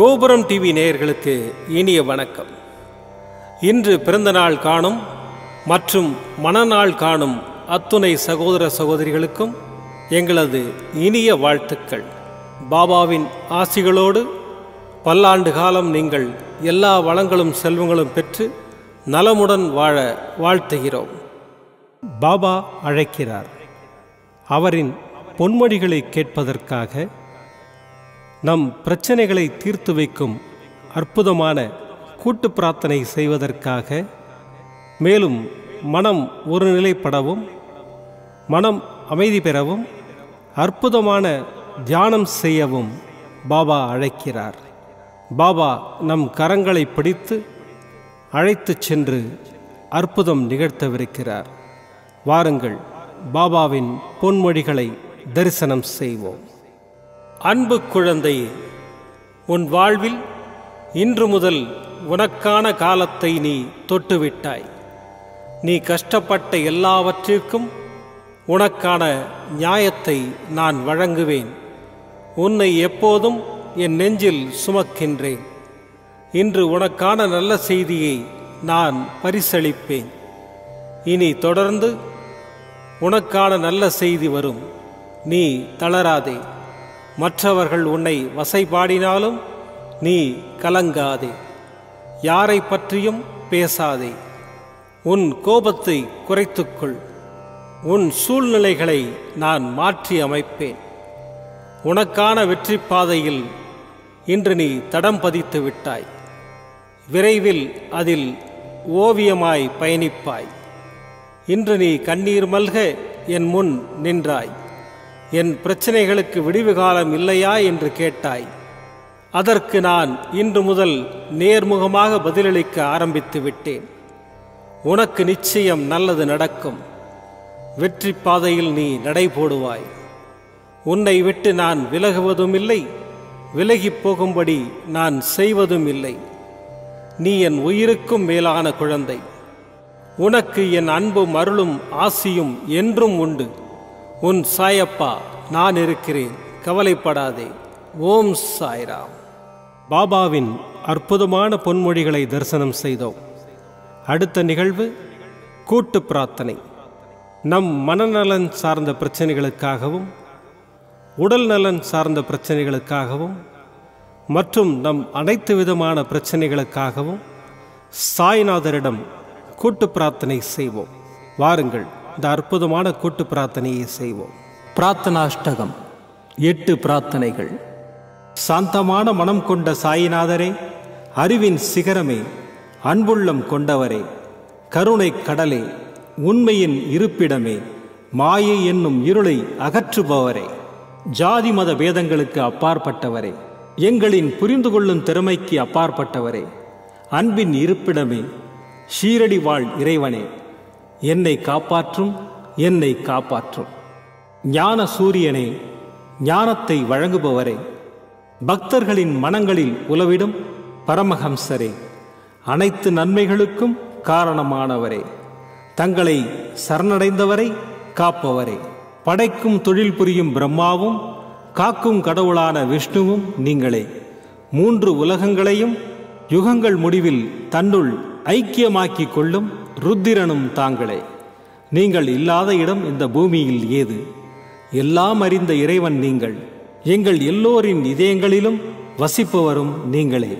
கோபுரம் டிவி நேயர்களுக்கு இனிய வணக்கம். இன்று பிறந்தநாள் காணும் மற்றும் மணநாள் காணும் அத்துணை சகோதர சகோதரிகளுக்கும் எங்களது இனிய வாழ்த்துக்கள். பாபாவின் ஆசிகளோடு பல்லாண்டு காலம் நீங்கள் எல்லா வளங்களும் செல்வங்களும் பெற்று நலமுடன் வாழ வாழ்த்துகிறோம். பாபா அழைக்கிறார். அவரின் பொன்மொழிகளை கேட்பதற்காக, நம் பிரச்சனைகளை தீர்த்து வைக்கும் அற்புதமான கூட்டு பிரார்த்தனை செய்வதற்காக, மேலும் மனம் ஒருநிலைப்படவும் மனம் அமைதி பெறவும் அற்புதமான தியானம் செய்யவும் பாபா அழைக்கிறார். பாபா நம் கரங்களை பிடித்து அழைத்துச் சென்று அற்புதம் நிகழ்த்தவிருக்கிறார். வாருங்கள், பாபாவின் பொன்மொழிகளை தரிசனம் செய்வோம். அன்பு குழந்தையே, உன் வாழ்வில் இன்று முதல் உனக்கான காலத்தை நீ தொட்டுவிட்டாய். நீ கஷ்டப்பட்ட எல்லாவற்றிற்கும் உனக்கான நியாயத்தை நான் வழங்குவேன். உன்னை எப்போதும் என் நெஞ்சில் சுமக்கின்றேன். இன்று உனக்கான நல்ல செய்தியை நான் பரிசளிப்பேன். இனி தொடர்ந்து உனக்கான நல்ல செய்தி வரும். நீ தளராதே. மற்றவர்கள் உன்னை வசைபாடினாலும் நீ கலங்காதே. யாரை பற்றியும் பேசாதே. உன் கோபத்தை குறைத்துக்கொள். உன் சூழ்நிலைகளை நான் மாற்றி அமைப்பேன். உனக்கான வெற்றி பாதையில் இன்று நீ தடம் பதித்து விட்டாய். விரைவில் அதில் ஓவியமாய் பயணிப்பாய். இன்று நீ கண்ணீர் மல்க என் முன் நின்றாய். என் பிரச்சனைகளுக்கு விடிவு காலம் இல்லையா என்று கேட்டாய். அதற்கு நான் இன்று முதல் நேர்முகமாக பதிலளிக்க ஆரம்பித்து விட்டேன். உனக்கு நிச்சயம் நல்லது நடக்கும். வெற்றி பாதையில் நீ நடை போடுவாய். உன்னை விட்டு நான் விலகுவதும் இல்லை, விலகி போகும்படி நான் செய்வதும் இல்லை. நீ என் உயிருக்கும் மேலான குழந்தை. உனக்கு என் அன்பும் அருளும் ஆசியும் என்றும் உண்டு. உன் சாயப்பா நான் இருக்கிறேன், கவலைப்படாதே. ஓம் சாய்ராம். பாபாவின் அற்புதமான பொன்மொழிகளை தரிசனம் செய்தோம். அடுத்த நிகழ்வு கூட்டு பிரார்த்தனை. நம் மனநலன் சார்ந்த பிரச்சனைகளுக்காகவும், உடல் நலன் சார்ந்த பிரச்சனைகளுக்காகவும் மற்றும் நம் அனைத்து விதமான பிரச்சனைகளுக்காகவும் சாய்நாதரிடம் கூட்டு பிரார்த்தனை செய்வோம். வாருங்கள், இந்த அற்புதமான கூட்டு பிரார்த்தனையை செய்வோம். பிரார்த்தனாஷ்டகம். 8 பிரார்த்தனைகள். சாந்தமான மனம் கொண்ட சாயிநாதரே, அறிவின் சிகரமே, அன்புள்ளம் கொண்டவரே, கருணை கடலே, உண்மையின் இருப்பிடமே, மாயை என்னும் இருளை அகற்றுபவரே, ஜாதி மத பேதங்களுக்கு அப்பாற்பட்டவரே, எங்களின் புரிந்து கொள்ளும் திறமைக்கு அப்பாற்பட்டவரே, அன்பின் இருப்பிடமே, ஷீரடி வாழ் இறைவனே, என்னை காப்பாற்றும், என்னை காப்பாற்றும். ஞான சூரியனே, ஞானத்தை வழங்குபவரே, பக்தர்களின் மனங்களில் உலவிடும் பரமஹம்சரே, அனைத்து நன்மைகளுக்கும் காரணமானவரே, தங்களை சரணடைந்தவரை காப்பவரே, படைக்கும் தொழில் புரியும் பிரம்மாவும் காக்கும் கடவுளான விஷ்ணுவும் நீங்களே. 3 உலகங்களையும் யுகங்கள் முடிவில் தன்னுள் ஐக்கியமாக்கிக் கொள்ளும் ருத்திரனும் தாங்களே. நீங்கள் இல்லாத இடம் இந்த பூமியில் ஏது? எல்லாம் அறிந்த இறைவன் நீங்கள். எங்கள் எல்லோரின் இதயங்களிலும் வசிப்பவரும் நீங்களே.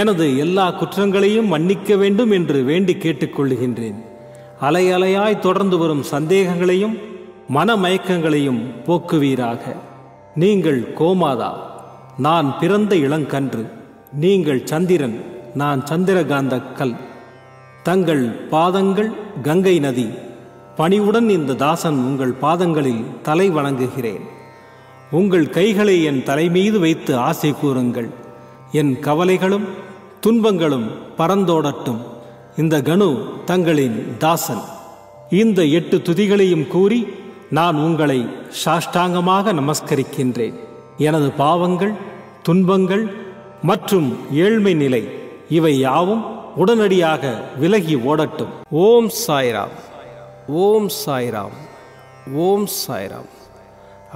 எனது எல்லா குற்றங்களையும் மன்னிக்க வேண்டும் என்று வேண்டி கேட்டுக்கொள்ளுகின்றேன். அலை அலையாய் தொடர்ந்து வரும் சந்தேகங்களையும் மனமயக்கங்களையும் போக்குவீராக. நீங்கள் கோமாதா, நான் பிறந்த இளங்கன்று. நீங்கள் சந்திரன், நான் சந்திரகாந்த கல். தங்கள் பாதங்கள் கங்கை நதி. பணிவுடன் இந்த தாசன் உங்கள் பாதங்களில் தலை வணங்குகிறேன். உங்கள் கைகளை என் தலைமீது வைத்து ஆசை கூறுங்கள். என் கவலைகளும் துன்பங்களும் பறந்தோடட்டும். இந்த கணு தங்களின் தாசன். இந்த 8 துதிகளையும் கூறி நான் உங்களை சாஷ்டாங்கமாக நமஸ்கரிக்கின்றேன். எனது பாவங்கள், துன்பங்கள் மற்றும் ஏழ்மை நிலை இவை யாவும் உடனடியாக விலகி ஓடட்டும். ஓம் சாய்ராம். ஓம் சாய்ராம். ஓம் சாய்ராம்.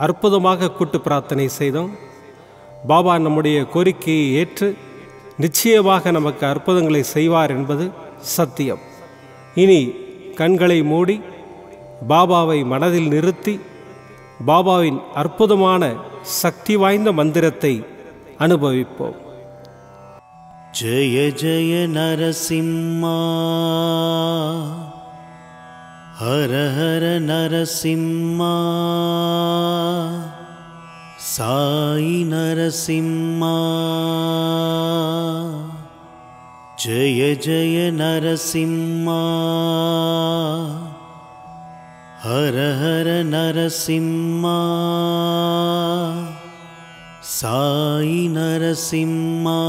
அற்புதமாக கூட்டு பிரார்த்தனை செய்தோம். பாபா நம்முடைய கோரிக்கையை ஏற்று நிச்சயமாக நமக்கு அற்புதங்களை செய்வார் என்பது சத்தியம். இனி கண்களை மூடி பாபாவை மனதில் நிறுத்தி பாபாவின் அற்புதமான சக்தி வாய்ந்த மந்திரத்தை அனுபவிப்போம். ஜெய ஜெய நரசிம்மா, ஹர ஹர நரசிம்மா, சாயி நரசிம்மா. ஜெய ஜெய நரசிம்மா, ஹர ஹர நரசிம்மா, சாயி நரசிம்மா.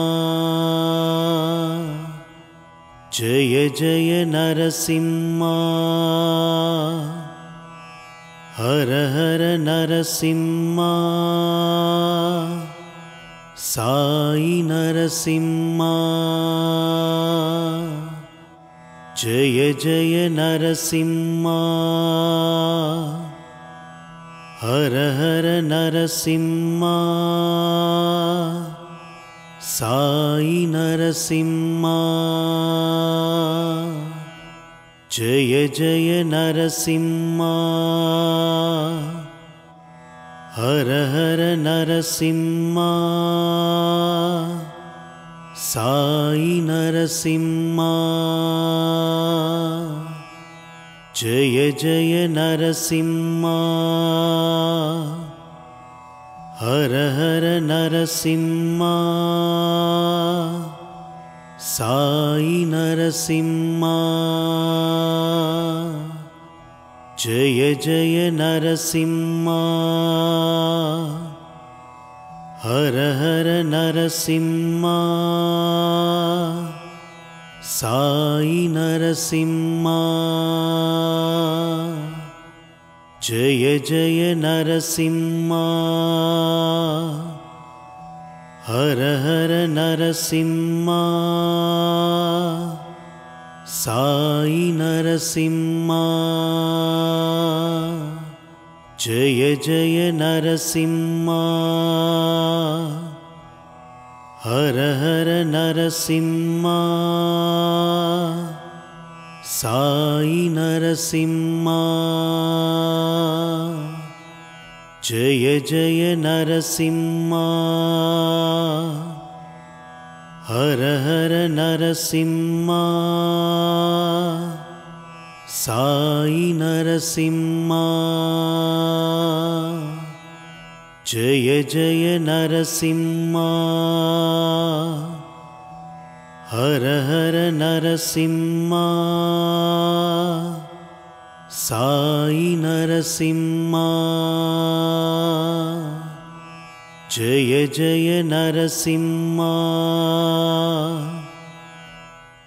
ஜெய ஜெய நரசிம்மா, ஹர ஹர நரசிம்மா, சாயி நரசிம்மா. ஜெய ஜெய நரசிம்மா, ஹர ஹர நரசிம்மா, சாயி நரசிம்மா. ஜெய ஜெய நரசிம்மா, ஹர ஹர நரசிம்மா, சாயி நரசிம்மா. ஜெய ஜெய நரசிம்மா, ஹர ஹர நரசிம்மா, சாயி நரசிம்மா. ஜெய ஜெய நரசிம்மா, ஹர ஹர நரசிம்மா, சாயி நரசிம்மா. ஜெய ஜெய நரசிம்மா, ஹர ஹர நரசிம்மா, சாயி நரசிம்மா. ஜெய ஜெய நரசிம்மா, ஹர ஹர நரசிம்மா, சாயி நரசிம்மா. ஜெய ஜெய நரசிம்மா, ஹர ஹர நரசிம்மா, சாயி நரசிம்மா. ஜெய ஜெய நரசிம்மா, ஹர ஹர நரசிம்மா, சாயி நரசிம்மா. ஜெய ஜெய நரசிம்மா,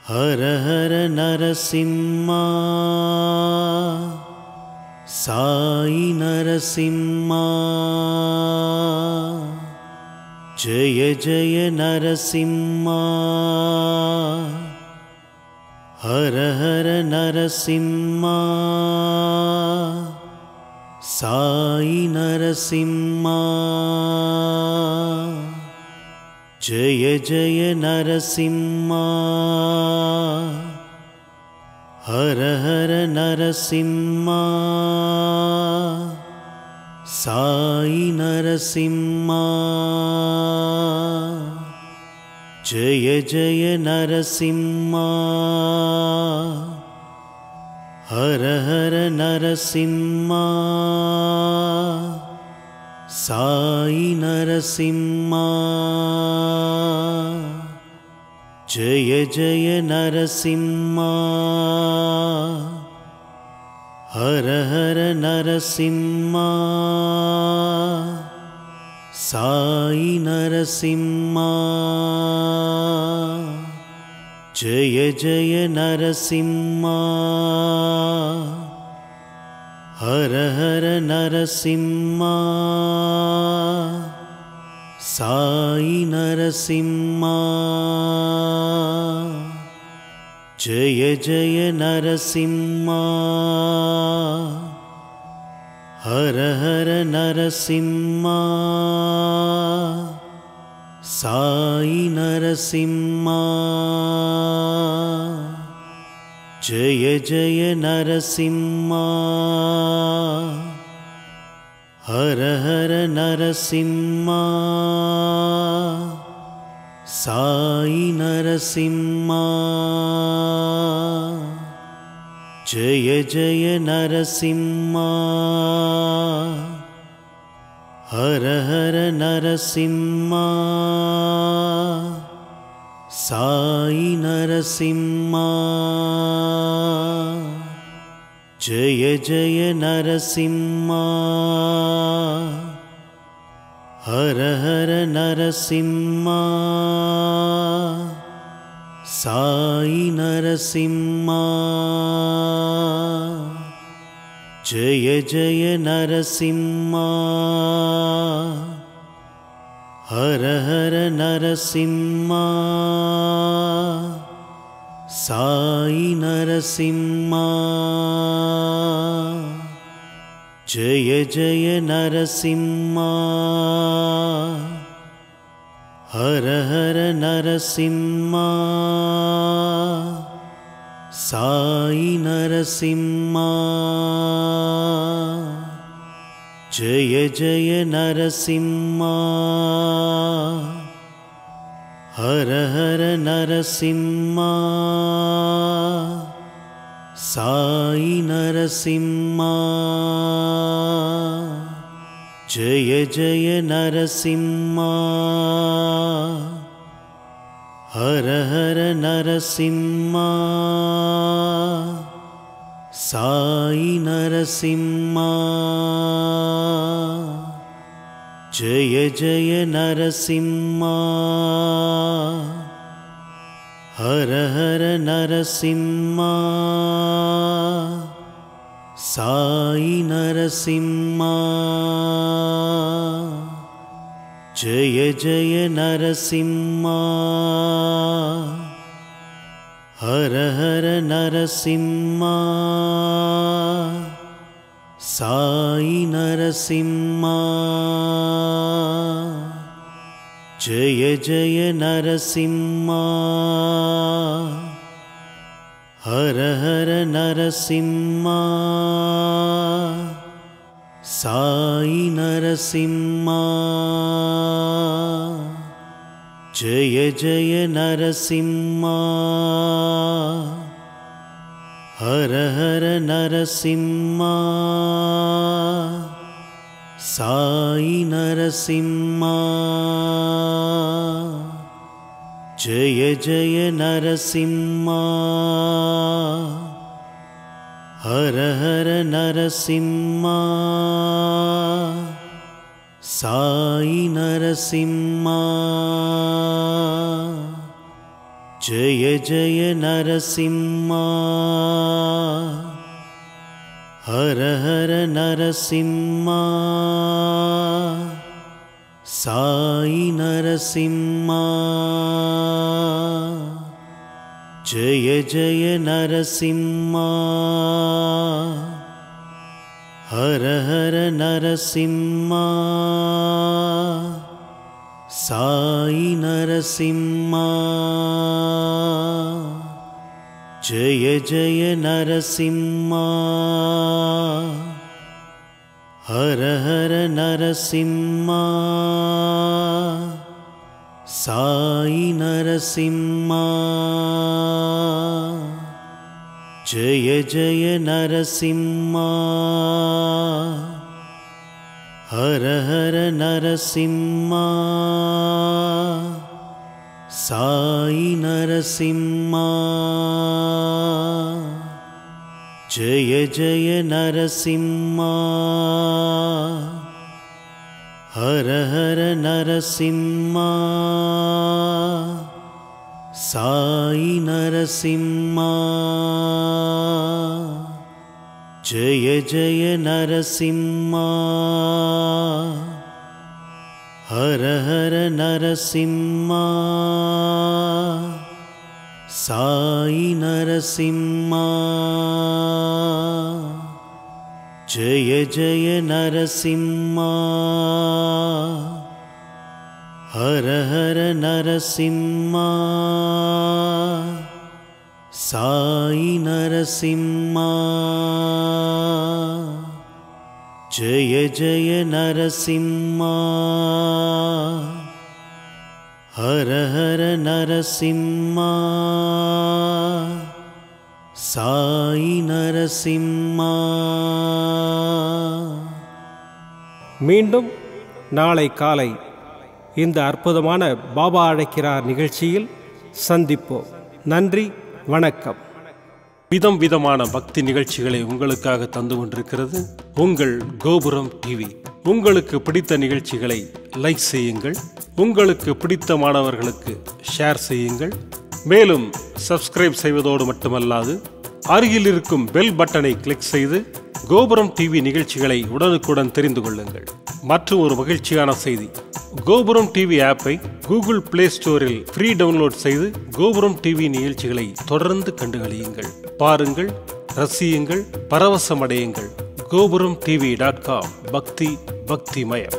ஹர ஹர நரசிம்மா, சாயி நரசிம்மா. ஜெய ஜெய நரசிம்மா, ஹர ஹர நரசிம்மா, சாயி நரசிம்மா. ஜெய ஜெய நரசிம்மா, ஹர ஹர நரசிம்மா, சாயி நரசிம்மா. ஜெய ஜெய நரசிம்மா, ஹர ஹர நரசிம்மா, சாயி நரசிம்மா. ஜெய ஜெய நரசிம்மா, ஹர ஹர நரசிம்மா, சாயி நரசிம்மா. ஜெய ஜெய நரசிம்மா, ஹர ஹர நரசிம்மா, சாயி நரசிம்மா. ஜெய ஜெய நரசிம்மா, ஹர ஹர நரசிம்மா, साई नरसिम्हा जय जय नरसिम्हा हर हर नरसिम्हा साई नरसिम्हा जय जय नरसिम्हा हर हर नरसिम्हा साई नरसिम्हा जय जय नरसिम्हा हर हर नरसिम्हा साई नरसिम्हा जय जय नरसिम्हा हर हर नरसिम्हा साई नरसिम्हा जय जय नरसिम्हा हर हर नरसिम्हा साई नरसिम्हा जय जय नरसिम्हा हर हर नरसिम्हा साई नरसिम्हा जय जय नरसिम्हा हर हर नरसिम्हा साई नरसिम्हा जय जय नरसिम्हा हर हर नरसिम्हा साई नरसिम्हा जय जय नरसिम्हा हर हर नरसिम्हा साई नरसिम्हा जय जय नरसिम्हा हर हर नरसिम्हा साई नरसिम्हा जय जय नरसिम्हा हर हर नरसिम्हा साई नरसिम्हा जय जय नरसिम्हा हर हर नरसिम्हा साई नरसिम्हा जय जय नरसिम्हा हर हर नरसिम्हा साई नरसिम्हा जय जय नरसिम्हा हर हर नरसिम्हा साई नरसिम्हा जय जय नरसिम्हा हर हर नरसिम्हा साई नरसिम्हा जय जय नरसिम्हा हर हर नरसिम्हा साई नरसिम्हा जय जय नरसिम्हा हर हर नरसिम्हा साई नरसिम्हा जय जय नरसिम्हा हर हर नरसिम्हा साई नरसिम्हा जय जय नरसिम्हा हर हर नरसिंहा साई नरसिंहा जय जय नरसिंहा हर हर नरसिंहा साई नरसिंहा மீண்டும் நாளை காலை இந்த அற்புதமான பாபா அழைக்கிறார் நிகழ்ச்சியில் சந்திப்போம். நன்றி, வணக்கம். விதம் விதமான பக்தி நிகழ்ச்சிகளை உங்களுக்காக தந்து கொண்டிருக்கிறது உங்கள் கோபுரம் டிவி. உங்களுக்கு பிடித்த நிகழ்ச்சிகளை லைக் செய்யுங்கள், உங்களுக்கு பிடித்த மாணவர்களுக்கு ஷேர் செய்யுங்கள். மேலும் சப்ஸ்கிரைப் செய்வதோடு மட்டுமல்லாது அருகில் இருக்கும் பெல் பட்டனை கிளிக் செய்து கோபுரம் டிவி நிகழ்ச்சிகளை உடனுக்குடன் தெரிந்து கொள்ளுங்கள். மற்றும் ஒரு மகிழ்ச்சியான செய்தி, கோபுரம் டிவி ஆப்பை கூகுள் பிளே ஸ்டோரில் ஃப்ரீ டவுன்லோட் செய்து கோபுரம் டிவி நிகழ்ச்சிகளை தொடர்ந்து கண்டுகளியுங்கள். பாருங்கள், ரசியுங்கள், பரவசமடையுங்கள். gopuramtv.com பக்தி பக்திமயம்.